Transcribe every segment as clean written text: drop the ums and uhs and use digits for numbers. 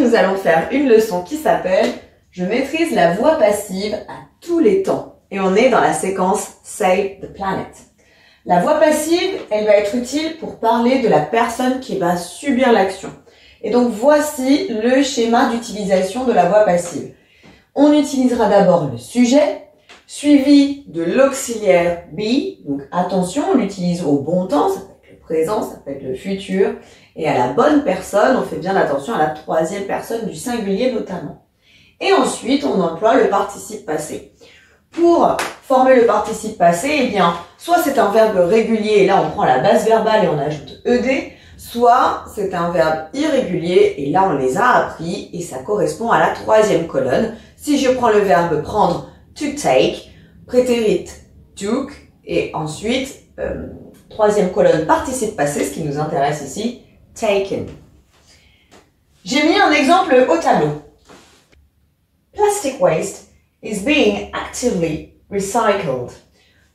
nous allons faire une leçon qui s'appelle « Je maîtrise la voix passive à tous les temps ». Et on est dans la séquence « Save the Planet ». La voix passive, elle va être utile pour parler de la personne qui va subir l'action. Et donc, voici le schéma d'utilisation de la voix passive. On utilisera d'abord le sujet, suivi de l'auxiliaire be. Donc, attention, on l'utilise au bon temps, ça peut être le présent, ça peut être le futur. Et à la bonne personne, on fait bien attention à la troisième personne du singulier notamment. Et ensuite, on emploie le participe passé. Pour former le participe passé, eh bien, soit c'est un verbe régulier, et là on prend la base verbale et on ajoute ed, soit c'est un verbe irrégulier, et là on les a appris, et ça correspond à la troisième colonne. Si je prends le verbe prendre, to take, prétérite, took, et ensuite, troisième colonne, participe passé, ce qui nous intéresse ici, taken. J'ai mis un exemple au tableau. Plastic waste is being actively recycled.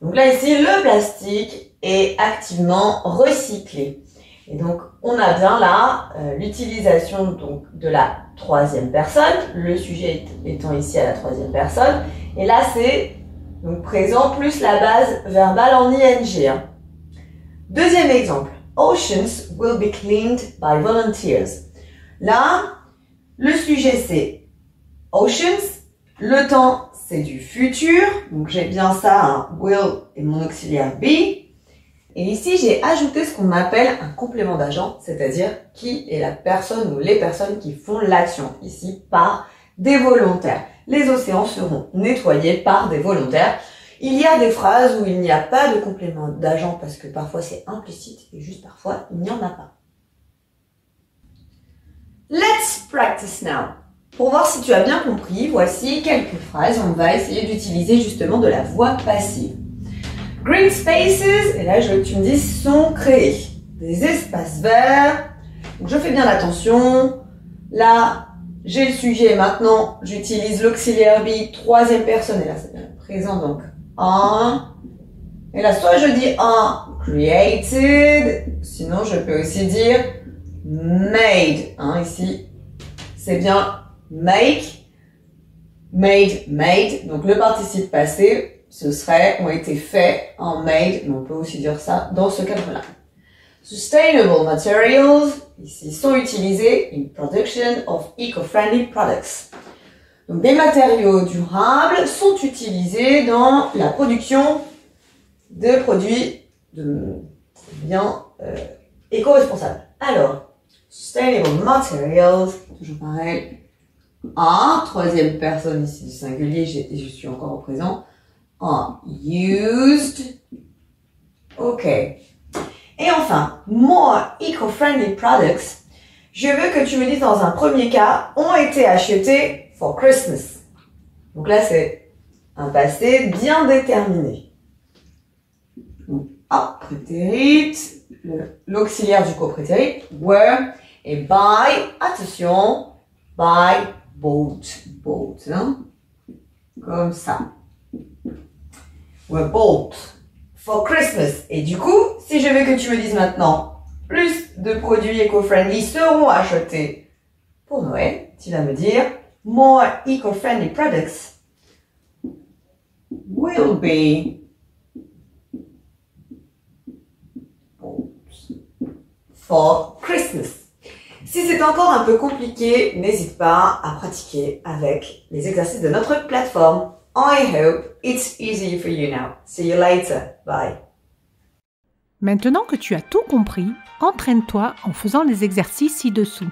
Donc là ici, le plastique est activement recyclé. Et donc on a bien là l'utilisation donc de la troisième personne, le sujet étant ici à la troisième personne. Et là c'est donc présent plus la base verbale en ing. Hein. Deuxième exemple, oceans will be cleaned by volunteers. Là, le sujet c'est oceans. Le temps, c'est du futur, donc j'ai bien ça, hein, will et mon auxiliaire be. Et ici, j'ai ajouté ce qu'on appelle un complément d'agent, c'est-à-dire qui est la personne ou les personnes qui font l'action, ici par des volontaires. Les océans seront nettoyés par des volontaires. Il y a des phrases où il n'y a pas de complément d'agent parce que parfois c'est implicite et juste parfois il n'y en a pas. Let's practice now. Pour voir si tu as bien compris, voici quelques phrases. On va essayer d'utiliser justement de la voix passive. Green spaces, et là je veux que tu me dises, sont créés. Des espaces verts. Donc je fais bien attention. Là, j'ai le sujet. Maintenant, j'utilise l'auxiliaire be, troisième personne. Et là, c'est bien présent, donc un. Et là, soit je dis un, created. Sinon, je peux aussi dire made. Hein, ici, c'est bien make, made. Donc le participe passé, ce serait ont été faits en made, mais on peut aussi dire ça dans ce cadre-là. Sustainable materials, ici, sont utilisés in production of eco-friendly products. Donc des matériaux durables sont utilisés dans la production de produits bien éco-responsables. Alors, sustainable materials, toujours pareil. Troisième personne ici du singulier, je suis encore au présent. Used. Ok. Et enfin, more eco-friendly products. Je veux que tu me dises dans un premier cas, ont été achetés for Christmas. Donc là, c'est un passé bien déterminé. Donc, prétérite, l'auxiliaire du coprétérite, were, et by, attention, by bought, hein? Comme ça. Were bought for Christmas. Et du coup, si je veux que tu me dises maintenant, plus de produits eco-friendly seront achetés pour Noël, tu vas me dire, more eco-friendly products will be bought for Christmas. Si c'est encore un peu compliqué, n'hésite pas à pratiquer avec les exercices de notre plateforme. I hope it's easy for you now. See you later. Bye. Maintenant que tu as tout compris, entraîne-toi en faisant les exercices ci-dessous.